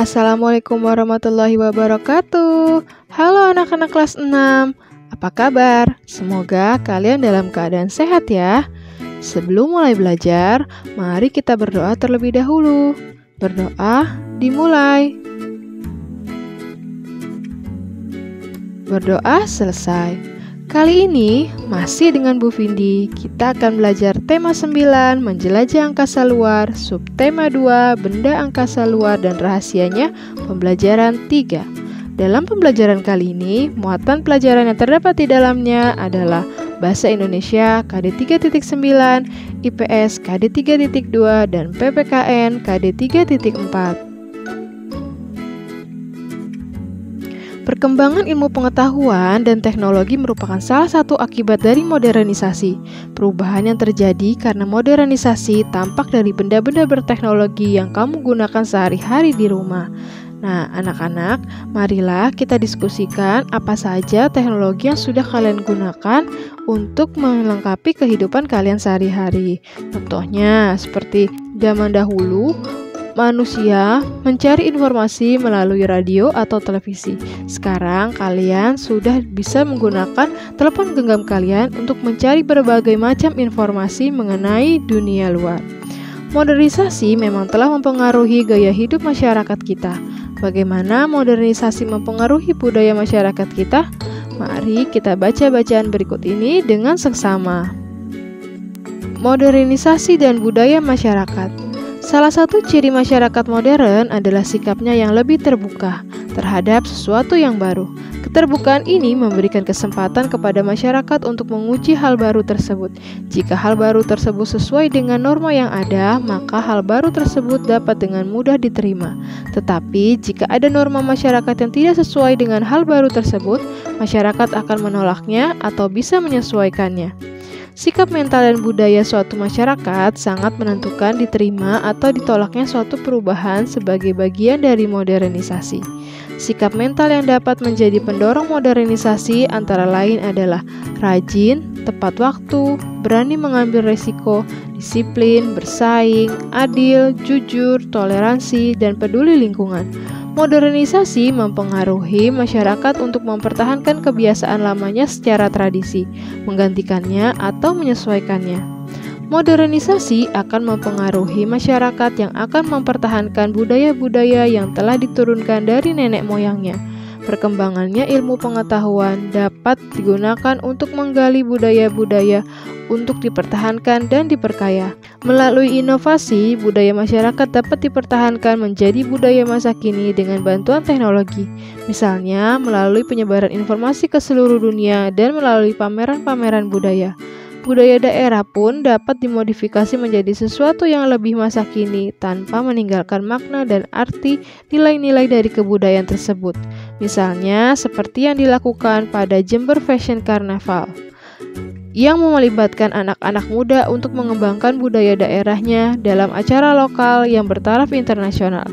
Assalamualaikum warahmatullahi wabarakatuh. Halo anak-anak kelas 6. Apa kabar? Semoga kalian dalam keadaan sehat ya. Sebelum mulai belajar, mari kita berdoa terlebih dahulu. Berdoa dimulai. Berdoa selesai. Kali ini masih dengan Bu Vindi, kita akan belajar tema 9, menjelajah angkasa luar, subtema 2, benda angkasa luar dan rahasianya, pembelajaran 3. Dalam pembelajaran kali ini, muatan pelajaran yang terdapat di dalamnya adalah Bahasa Indonesia KD 3.9, IPS KD 3.2, dan PPKN KD 3.4. Perkembangan ilmu pengetahuan dan teknologi merupakan salah satu akibat dari modernisasi. Perubahan yang terjadi karena modernisasi tampak dari benda-benda berteknologi yang kamu gunakan sehari-hari di rumah. Nah, anak-anak, marilah kita diskusikan apa saja teknologi yang sudah kalian gunakan untuk melengkapi kehidupan kalian sehari-hari. Contohnya, seperti zaman dahulu, manusia mencari informasi melalui radio atau televisi. Sekarang kalian sudah bisa menggunakan telepon genggam kalian untuk mencari berbagai macam informasi mengenai dunia luar. Modernisasi memang telah mempengaruhi gaya hidup masyarakat kita. Bagaimana modernisasi mempengaruhi budaya masyarakat kita? Mari kita baca bacaan berikut ini dengan seksama. Modernisasi dan budaya masyarakat. Salah satu ciri masyarakat modern adalah sikapnya yang lebih terbuka terhadap sesuatu yang baru. Keterbukaan ini memberikan kesempatan kepada masyarakat untuk menguji hal baru tersebut. Jika hal baru tersebut sesuai dengan norma yang ada, maka hal baru tersebut dapat dengan mudah diterima. Tetapi, jika ada norma masyarakat yang tidak sesuai dengan hal baru tersebut, masyarakat akan menolaknya atau bisa menyesuaikannya. Sikap mental dan budaya suatu masyarakat sangat menentukan diterima atau ditolaknya suatu perubahan sebagai bagian dari modernisasi. Sikap mental yang dapat menjadi pendorong modernisasi antara lain adalah rajin, tepat waktu, berani mengambil resiko, disiplin, bersaing, adil, jujur, toleransi, dan peduli lingkungan. Modernisasi mempengaruhi masyarakat untuk mempertahankan kebiasaan lamanya secara tradisi, menggantikannya atau menyesuaikannya. Modernisasi akan mempengaruhi masyarakat yang akan mempertahankan budaya-budaya yang telah diturunkan dari nenek moyangnya. Perkembangannya ilmu pengetahuan dapat digunakan untuk menggali budaya-budaya untuk dipertahankan dan diperkaya. Melalui inovasi, budaya masyarakat dapat dipertahankan menjadi budaya masa kini dengan bantuan teknologi. Misalnya, melalui penyebaran informasi ke seluruh dunia dan melalui pameran-pameran budaya. Budaya daerah pun dapat dimodifikasi menjadi sesuatu yang lebih masa kini tanpa meninggalkan makna dan arti nilai-nilai dari kebudayaan tersebut. Misalnya, seperti yang dilakukan pada Jember Fashion Carnaval, yang melibatkan anak-anak muda untuk mengembangkan budaya daerahnya dalam acara lokal yang bertaraf internasional.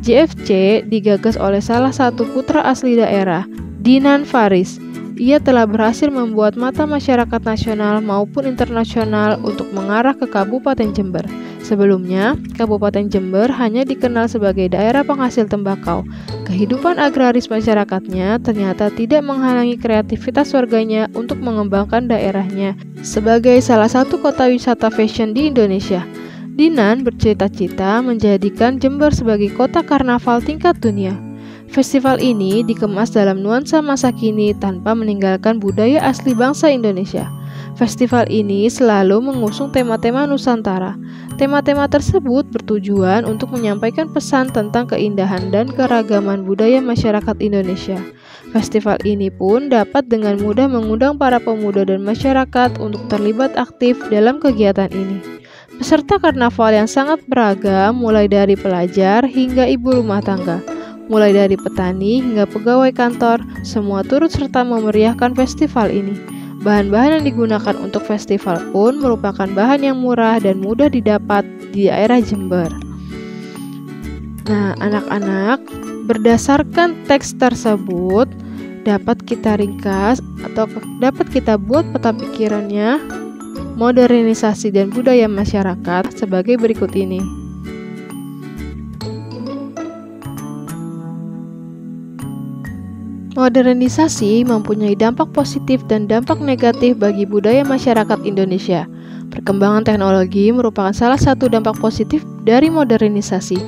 JFC digagas oleh salah satu putra asli daerah, Dinan Faris. Ia telah berhasil membuat mata masyarakat nasional maupun internasional untuk mengarah ke Kabupaten Jember. Sebelumnya, Kabupaten Jember hanya dikenal sebagai daerah penghasil tembakau. Kehidupan agraris masyarakatnya ternyata tidak menghalangi kreativitas warganya untuk mengembangkan daerahnya sebagai salah satu kota wisata fashion di Indonesia. Dinan bercita-cita menjadikan Jember sebagai kota karnaval tingkat dunia. Festival ini dikemas dalam nuansa masa kini tanpa meninggalkan budaya asli bangsa Indonesia. Festival ini selalu mengusung tema-tema Nusantara. Tema-tema tersebut bertujuan untuk menyampaikan pesan tentang keindahan dan keragaman budaya masyarakat Indonesia. Festival ini pun dapat dengan mudah mengundang para pemuda dan masyarakat untuk terlibat aktif dalam kegiatan ini. Peserta karnaval yang sangat beragam, mulai dari pelajar hingga ibu rumah tangga. Mulai dari petani hingga pegawai kantor, semua turut serta memeriahkan festival ini. Bahan-bahan yang digunakan untuk festival pun merupakan bahan yang murah dan mudah didapat di daerah Jember. Nah, anak-anak, berdasarkan teks tersebut, dapat kita ringkas atau dapat kita buat peta pikirannya modernisasi dan budaya masyarakat sebagai berikut ini. Modernisasi mempunyai dampak positif dan dampak negatif bagi budaya masyarakat Indonesia. Perkembangan teknologi merupakan salah satu dampak positif dari modernisasi,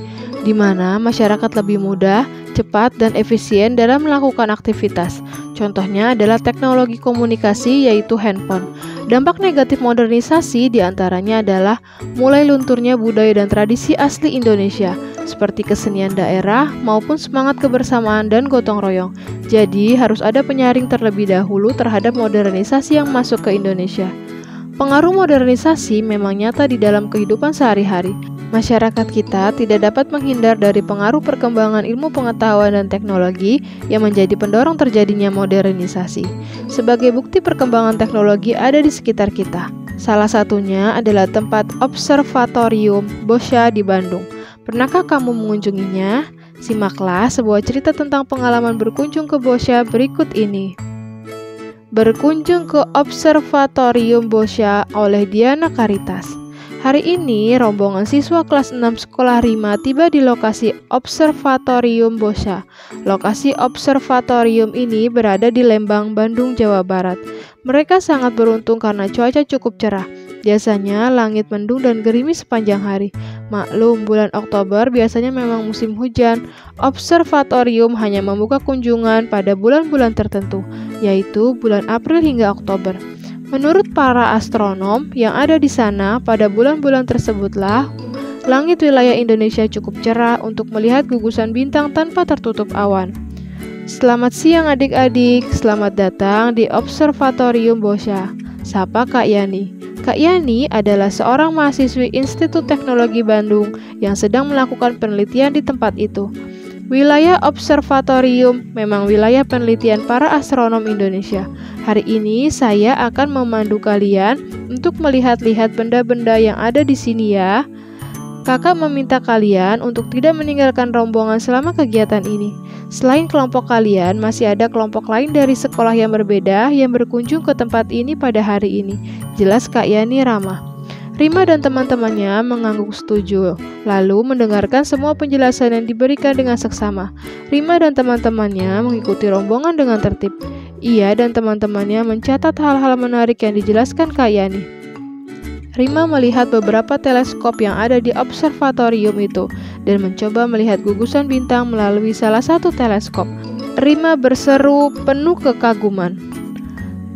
di mana masyarakat lebih mudah, cepat, dan efisien dalam melakukan aktivitas. Contohnya adalah teknologi komunikasi, yaitu handphone. Dampak negatif modernisasi diantaranya adalah mulai lunturnya budaya dan tradisi asli Indonesia, seperti kesenian daerah maupun semangat kebersamaan dan gotong royong. Jadi, harus ada penyaring terlebih dahulu terhadap modernisasi yang masuk ke Indonesia. Pengaruh modernisasi memang nyata di dalam kehidupan sehari-hari. Masyarakat kita tidak dapat menghindar dari pengaruh perkembangan ilmu pengetahuan dan teknologi yang menjadi pendorong terjadinya modernisasi. Sebagai bukti perkembangan teknologi ada di sekitar kita. Salah satunya adalah tempat Observatorium Boscha di Bandung. Pernahkah kamu mengunjunginya? Simaklah sebuah cerita tentang pengalaman berkunjung ke Boscha berikut ini. Berkunjung ke Observatorium Boscha oleh Diana Caritas. Hari ini, rombongan siswa kelas 6 Sekolah Rima tiba di lokasi Observatorium Boscha. Lokasi observatorium ini berada di Lembang, Bandung, Jawa Barat. Mereka sangat beruntung karena cuaca cukup cerah. Biasanya langit mendung dan gerimis sepanjang hari. Maklum, bulan Oktober biasanya memang musim hujan. Observatorium hanya membuka kunjungan pada bulan-bulan tertentu, yaitu bulan April hingga Oktober. Menurut para astronom yang ada di sana, pada bulan-bulan tersebutlah langit wilayah Indonesia cukup cerah untuk melihat gugusan bintang tanpa tertutup awan. Selamat siang adik-adik, selamat datang di Observatorium Boscha. Sapa Kak Yani. Kak Yani adalah seorang mahasiswi Institut Teknologi Bandung yang sedang melakukan penelitian di tempat itu. Wilayah observatorium memang wilayah penelitian para astronom Indonesia. Hari ini saya akan memandu kalian untuk melihat-lihat benda-benda yang ada di sini ya. Kakak meminta kalian untuk tidak meninggalkan rombongan selama kegiatan ini. Selain kelompok kalian, masih ada kelompok lain dari sekolah yang berbeda yang berkunjung ke tempat ini pada hari ini. Jelas Kak Yani ramah. Rima dan teman-temannya mengangguk setuju, lalu mendengarkan semua penjelasan yang diberikan dengan seksama. Rima dan teman-temannya mengikuti rombongan dengan tertib. Ia dan teman-temannya mencatat hal-hal menarik yang dijelaskan Kak Yani. Rima melihat beberapa teleskop yang ada di observatorium itu dan mencoba melihat gugusan bintang melalui salah satu teleskop. Rima berseru penuh kekaguman.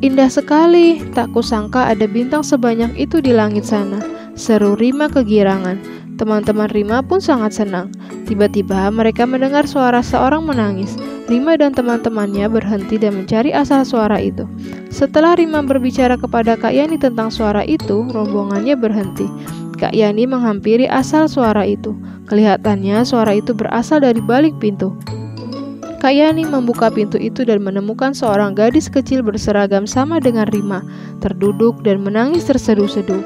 Indah sekali, tak kusangka ada bintang sebanyak itu di langit sana, seru Rima kegirangan. Teman-teman Rima pun sangat senang. Tiba-tiba mereka mendengar suara seorang menangis. Rima dan teman-temannya berhenti dan mencari asal suara itu. Setelah Rima berbicara kepada Kak Yani tentang suara itu, rombongannya berhenti. Kak Yani menghampiri asal suara itu. Kelihatannya suara itu berasal dari balik pintu. Kak Yani membuka pintu itu dan menemukan seorang gadis kecil berseragam sama dengan Rima, terduduk dan menangis terseduh-seduh.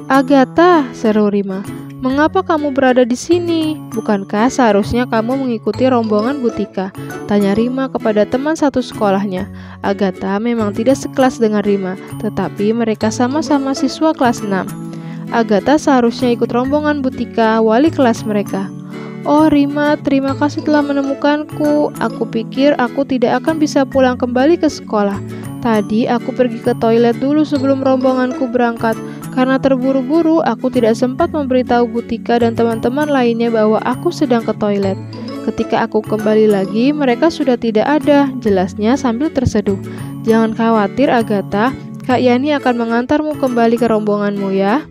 Agatha, seru Rima, mengapa kamu berada di sini? Bukankah seharusnya kamu mengikuti rombongan Butika? Tanya Rima kepada teman satu sekolahnya. Agatha memang tidak sekelas dengan Rima, tetapi mereka sama-sama siswa kelas 6. Agatha seharusnya ikut rombongan Butika, wali kelas mereka. Oh Rima, terima kasih telah menemukanku. Aku pikir aku tidak akan bisa pulang kembali ke sekolah. Tadi aku pergi ke toilet dulu sebelum rombonganku berangkat. Karena terburu-buru, aku tidak sempat memberitahu Butika dan teman-teman lainnya bahwa aku sedang ke toilet. Ketika aku kembali lagi, mereka sudah tidak ada, jelasnya sambil terseduh. Jangan khawatir Agatha, Kak Yani akan mengantarmu kembali ke rombonganmu ya.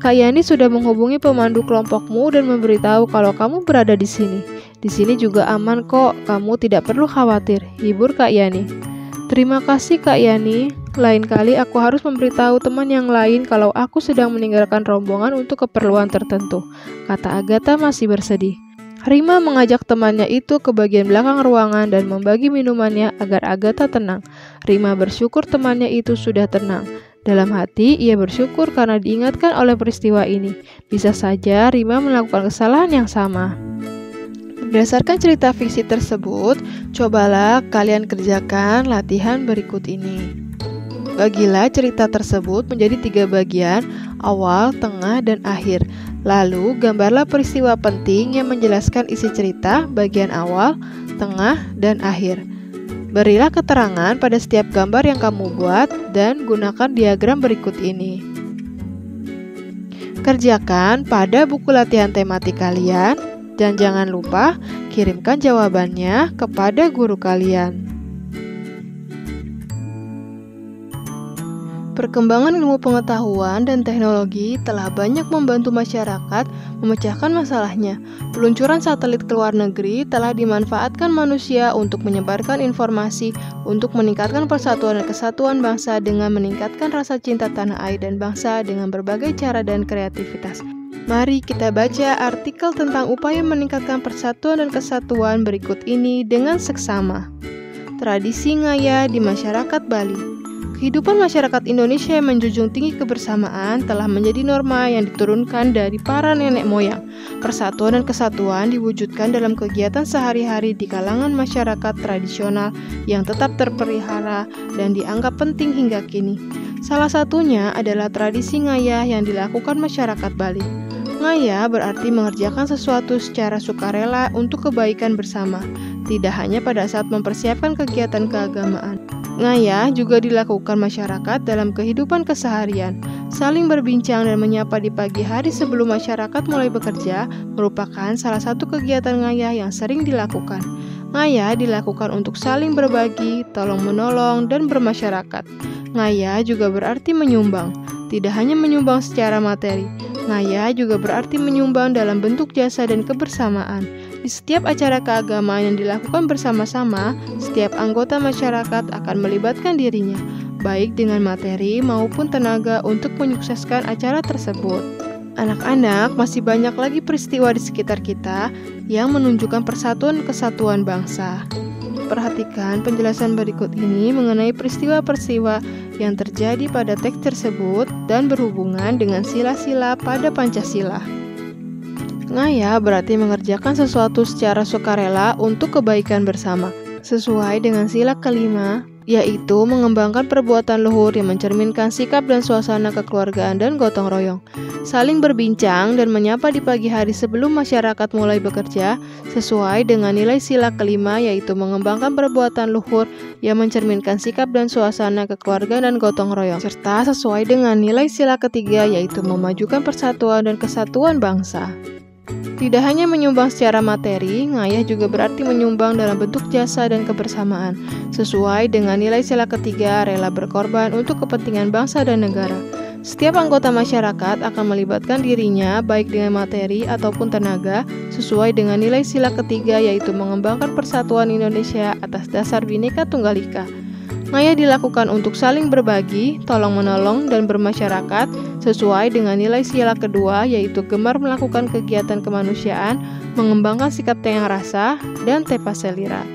Kak Yani sudah menghubungi pemandu kelompokmu dan memberitahu kalau kamu berada di sini. Di sini juga aman kok, kamu tidak perlu khawatir, hibur Kak Yani. Terima kasih Kak Yani. Lain kali aku harus memberitahu teman yang lain kalau aku sedang meninggalkan rombongan untuk keperluan tertentu, kata Agatha masih bersedih. Rima mengajak temannya itu ke bagian belakang ruangan dan membagi minumannya agar Agatha tenang. Rima bersyukur temannya itu sudah tenang. Dalam hati, ia bersyukur karena diingatkan oleh peristiwa ini. Bisa saja Rima melakukan kesalahan yang sama. Berdasarkan cerita fiksi tersebut, cobalah kalian kerjakan latihan berikut ini. Bagilah cerita tersebut menjadi 3 bagian, awal, tengah, dan akhir. Lalu, gambarlah peristiwa penting yang menjelaskan isi cerita bagian awal, tengah, dan akhir. Berilah keterangan pada setiap gambar yang kamu buat dan gunakan diagram berikut ini. Kerjakan pada buku latihan tematik kalian dan jangan lupa kirimkan jawabannya kepada guru kalian. Perkembangan ilmu pengetahuan dan teknologi telah banyak membantu masyarakat memecahkan masalahnya. Peluncuran satelit ke luar negeri telah dimanfaatkan manusia untuk menyebarkan informasi, untuk meningkatkan persatuan dan kesatuan bangsa dengan meningkatkan rasa cinta tanah air dan bangsa dengan berbagai cara dan kreativitas. Mari kita baca artikel tentang upaya meningkatkan persatuan dan kesatuan berikut ini dengan seksama. Tradisi ngaya di masyarakat Bali. Kehidupan masyarakat Indonesia yang menjunjung tinggi kebersamaan telah menjadi norma yang diturunkan dari para nenek moyang. Persatuan dan kesatuan diwujudkan dalam kegiatan sehari-hari di kalangan masyarakat tradisional yang tetap terpelihara dan dianggap penting hingga kini. Salah satunya adalah tradisi ngayah yang dilakukan masyarakat Bali. Ngayah berarti mengerjakan sesuatu secara sukarela untuk kebaikan bersama, tidak hanya pada saat mempersiapkan kegiatan keagamaan. Ngayah juga dilakukan masyarakat dalam kehidupan keseharian. Saling berbincang dan menyapa di pagi hari sebelum masyarakat mulai bekerja merupakan salah satu kegiatan ngayah yang sering dilakukan. Ngayah dilakukan untuk saling berbagi, tolong-menolong, dan bermasyarakat. Ngayah juga berarti menyumbang, tidak hanya menyumbang secara materi. Ngayah juga berarti menyumbang dalam bentuk jasa dan kebersamaan. Di setiap acara keagamaan yang dilakukan bersama-sama, setiap anggota masyarakat akan melibatkan dirinya, baik dengan materi maupun tenaga untuk menyukseskan acara tersebut. Anak-anak, masih banyak lagi peristiwa di sekitar kita yang menunjukkan persatuan kesatuan bangsa. Perhatikan penjelasan berikut ini mengenai peristiwa-peristiwa yang terjadi pada teks tersebut dan berhubungan dengan sila-sila pada Pancasila. Ngayah berarti mengerjakan sesuatu secara sukarela untuk kebaikan bersama, sesuai dengan sila kelima, yaitu mengembangkan perbuatan luhur yang mencerminkan sikap dan suasana kekeluargaan dan gotong royong. Saling berbincang dan menyapa di pagi hari sebelum masyarakat mulai bekerja, sesuai dengan nilai sila kelima, yaitu mengembangkan perbuatan luhur yang mencerminkan sikap dan suasana kekeluargaan dan gotong royong, serta sesuai dengan nilai sila ketiga, yaitu memajukan persatuan dan kesatuan bangsa. Tidak hanya menyumbang secara materi, ngayah juga berarti menyumbang dalam bentuk jasa dan kebersamaan. Sesuai dengan nilai sila ketiga, rela berkorban untuk kepentingan bangsa dan negara. Setiap anggota masyarakat akan melibatkan dirinya baik dengan materi ataupun tenaga, sesuai dengan nilai sila ketiga, yaitu mengembangkan persatuan Indonesia atas dasar Bhinneka Tunggal Ika. Ngayah dilakukan untuk saling berbagi, tolong-menolong, dan bermasyarakat sesuai dengan nilai sila kedua, yaitu gemar melakukan kegiatan kemanusiaan, mengembangkan sikap tengah rasa, dan tepa selira.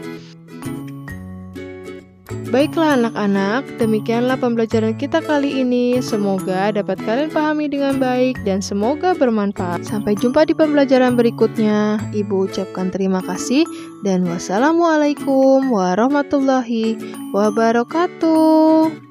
Baiklah anak-anak, demikianlah pembelajaran kita kali ini. Semoga dapat kalian pahami dengan baik dan semoga bermanfaat. Sampai jumpa di pembelajaran berikutnya. Ibu ucapkan terima kasih dan wassalamualaikum warahmatullahi wabarakatuh.